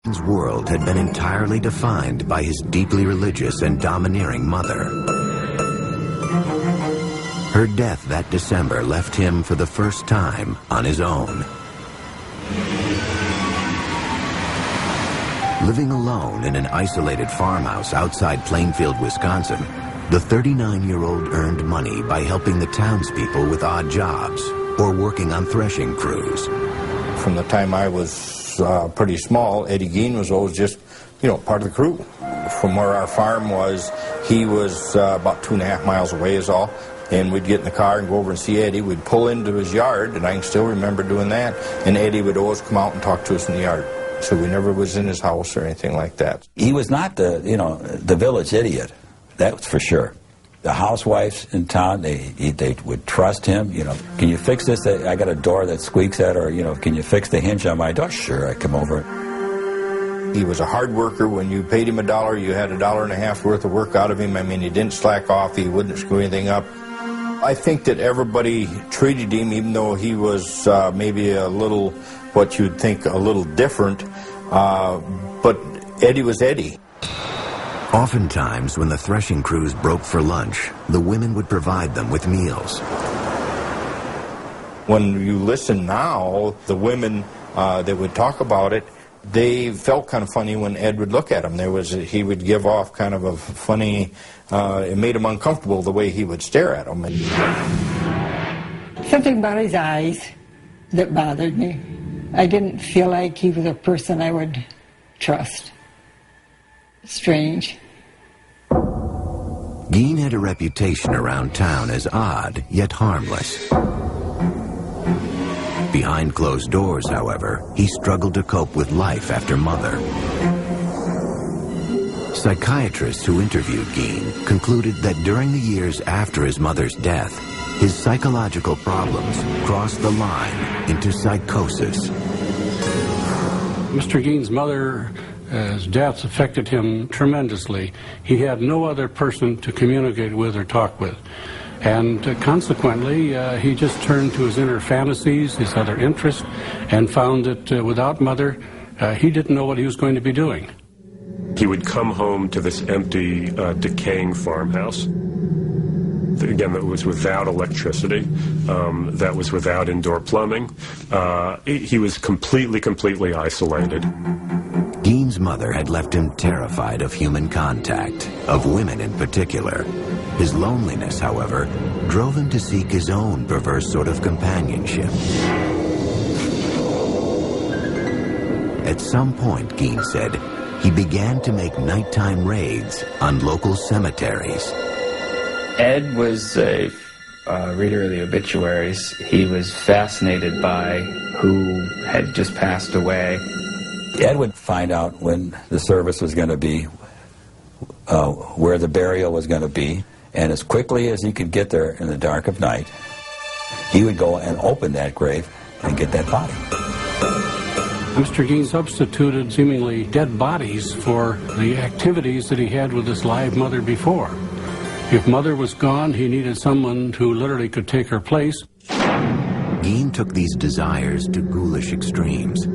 His world had been entirely defined by his deeply religious and domineering mother. Her death that December left him for the first time on his own. Living alone in an isolated farmhouse outside Plainsfield, Wisconsin, the 39-year-old earned money by helping the townspeople with odd jobs or working on threshing crews. From the time I was pretty small, Eddie Гийн was always just, part of the crew. From where our farm was, he was about 2.5 miles away is all. And we'd get in the car and go over and see Eddie. We'd pull into his yard, and I can still remember doing that. And Eddie would always come out and talk to us in the yard. So we never was in his house or anything like that. He was not the village idiot. That's for sure. The housewives in town, they would trust him. Can you fix this? I got a door that squeaks at, or can you fix the hinge on my door? Sure, I come over. He was a hard worker. When you paid him $1, you had $1.50 worth of work out of him. I mean, he didn't slack off. He wouldn't screw anything up. I think that everybody treated him, even though he was maybe a little, what you'd think, a little different. But Eddie was Eddie. Oftentimes, when the threshing crews broke for lunch, the women would provide them with meals. When you listen now, the women that would talk about it, they felt kind of funny when Ed would look at them. He would give off kind of a funny, it made him uncomfortable the way he would stare at them. Something about his eyes that bothered me. I didn't feel like he was a person I would trust. Strange. Гийн had a reputation around town as odd, yet harmless. Behind closed doors, however, he struggled to cope with life after mother. Psychiatrists who interviewed Гийн concluded that during the years after his mother's death, his psychological problems crossed the line into psychosis. Mr. Gín's mother's death affected him tremendously. He had no other person to communicate with or talk with. And consequently, he just turned to his inner fantasies, his other interests, and found that without mother, he didn't know what he was going to be doing. He would come home to this empty, decaying farmhouse. Again, that was without electricity, that was without indoor plumbing. He was completely isolated. Gín's mother had left him terrified of human contact, of women in particular. His loneliness, however, drove him to seek his own perverse sort of companionship. At some point, Гийн said, he began to make nighttime raids on local cemeteries. Ed was a reader of the obituaries. He was fascinated by who had just passed away. Ed would find out when the service was going to be, where the burial was going to be, and as quickly as he could get there in the dark of night, he would go and open that grave and get that body. Mr. Гийн substituted seemingly dead bodies for the activities that he had with his live mother before. If mother was gone, he needed someone who literally could take her place. Гийн took these desires to ghoulish extremes.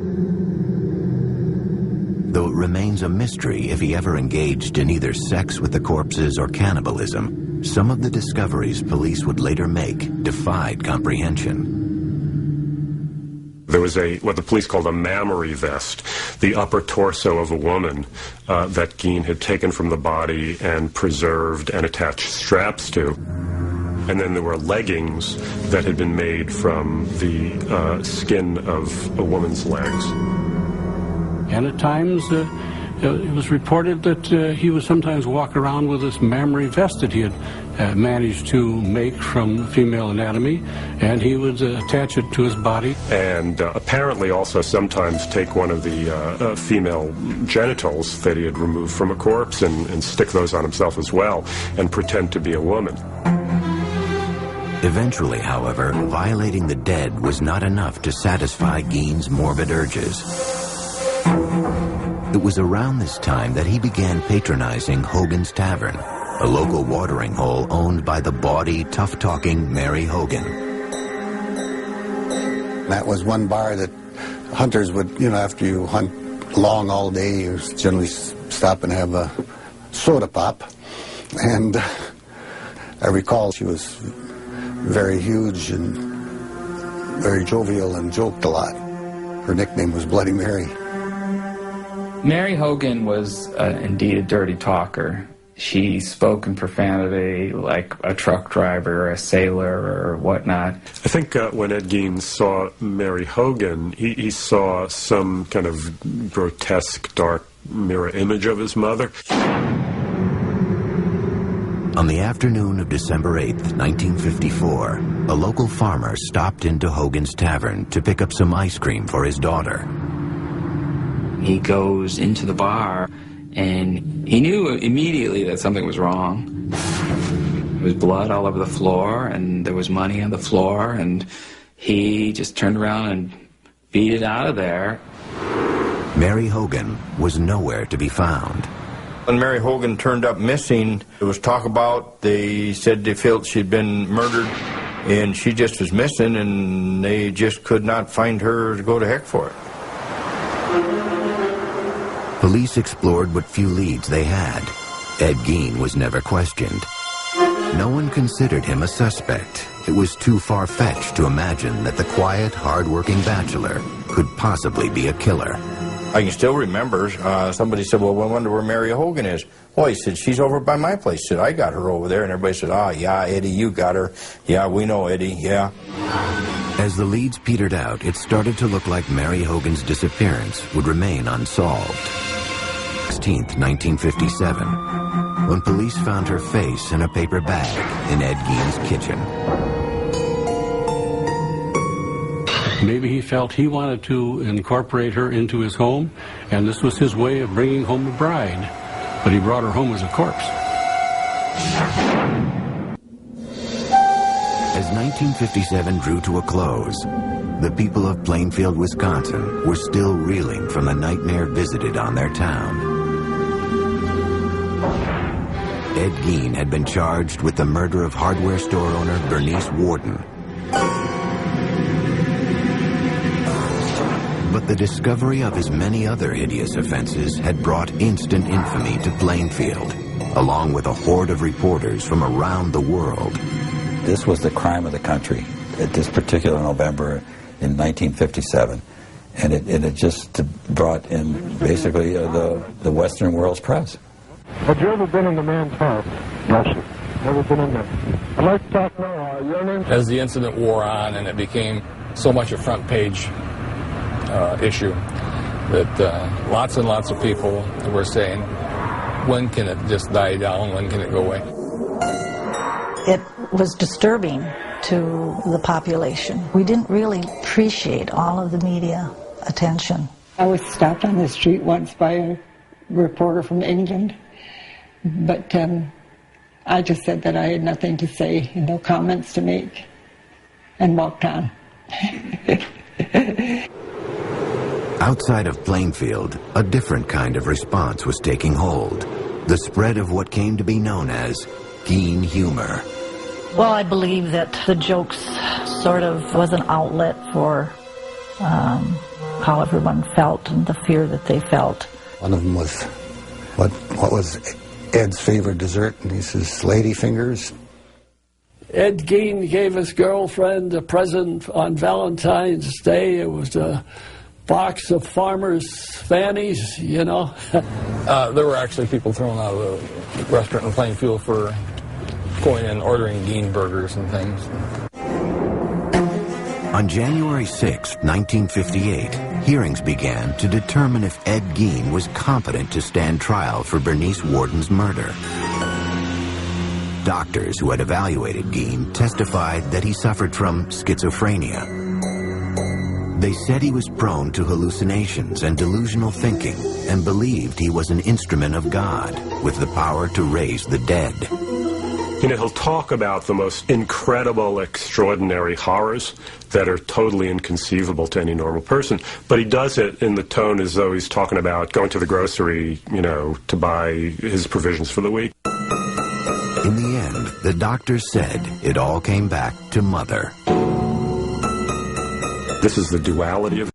Though it remains a mystery if he ever engaged in either sex with the corpses or cannibalism, some of the discoveries police would later make defied comprehension. There was what the police called a mammary vest, the upper torso of a woman that Гийн had taken from the body and preserved and attached straps to. And then there were leggings that had been made from the skin of a woman's legs. And at times, it was reported that he would sometimes walk around with this mammary vest that he had managed to make from female anatomy, and he would attach it to his body. And apparently also sometimes take one of the female genitals that he had removed from a corpse and stick those on himself as well, and pretend to be a woman. Eventually, however, violating the dead was not enough to satisfy Gín's morbid urges. It was around this time that he began patronizing Hogan's Tavern, a local watering hole owned by the bawdy, tough-talking Mary Hogan. That was one bar that hunters would, after you hunt long all day. You generally stop and have a soda pop. And I recall she was very huge and very jovial and joked a lot. Her nickname was Bloody Mary. Mary Hogan was indeed a dirty talker. She spoke in profanity like a truck driver or a sailor or whatnot. I think when Ed Gein saw Mary Hogan, he saw some kind of grotesque, dark mirror image of his mother. On the afternoon of December 8th, 1954, a local farmer stopped into Hogan's Tavern to pick up some ice cream for his daughter. He goes into the bar, and he knew immediately that something was wrong. There was blood all over the floor, and there was money on the floor, and he just turned around and beat it out of there. Mary Hogan was nowhere to be found. When Mary Hogan turned up missing, there was talk about, they said they felt she'd been murdered, and she just was missing, and they just could not find her to go to heck for it. Police explored what few leads they had. Ed Gein was never questioned. No one considered him a suspect. It was too far-fetched to imagine that the quiet, hard-working bachelor could possibly be a killer. I can still remember, somebody said, well, I wonder where Mary Hogan is. Well, he said, she's over by my place. He said, I got her over there. And everybody said, oh, yeah, Eddie, you got her. Yeah, we know Eddie, yeah. As the leads petered out, it started to look like Mary Hogan's disappearance would remain unsolved. 16th, 1957, when police found her face in a paper bag in Ed Gein's kitchen. Maybe he felt he wanted to incorporate her into his home, and this was his way of bringing home a bride. But he brought her home as a corpse. As 1957 drew to a close, the people of Plainfield, Wisconsin were still reeling from the nightmare visited on their town. Ed Gein had been charged with the murder of hardware store owner Bernice Warden. But the discovery of his many other hideous offenses had brought instant infamy to Plainfield, along with a horde of reporters from around the world. This was the crime of the country at this particular November in 1957. And it just brought in basically the Western world's press. Have you ever been in the man's house? No, sir. Never been in there. I'd like to talk now. Your name? As the incident wore on and it became so much a front page issue that lots and lots of people were saying, when can it just die down? When can it go away? It was disturbing to the population. We didn't really appreciate all of the media attention. I was stopped on the street once by a reporter from England, but I just said that I had nothing to say and no comments to make, and walked on. Outside of Plainfield, a different kind of response was taking hold. The spread of what came to be known as Gein humor. Well, I believe that the jokes sort of was an outlet for how everyone felt and the fear that they felt. One of them was, what was Ed's favorite dessert? And he says, lady fingers. Ed Gein gave his girlfriend a present on Valentine's Day. It was a box of farmers' fannies, you know. There were actually people thrown out of the restaurant in Plainfield for going and ordering Gein burgers and things. On January 6, 1958, hearings began to determine if Ed Gein was competent to stand trial for Bernice Warden's murder. Doctors who had evaluated Gein testified that he suffered from schizophrenia. They said he was prone to hallucinations and delusional thinking and believed he was an instrument of God with the power to raise the dead. You know, he'll talk about the most incredible, extraordinary horrors that are totally inconceivable to any normal person, but he does it in the tone as though he's talking about going to the grocery, you know, to buy his provisions for the week. In the end, the doctors said it all came back to Mother. This is the duality of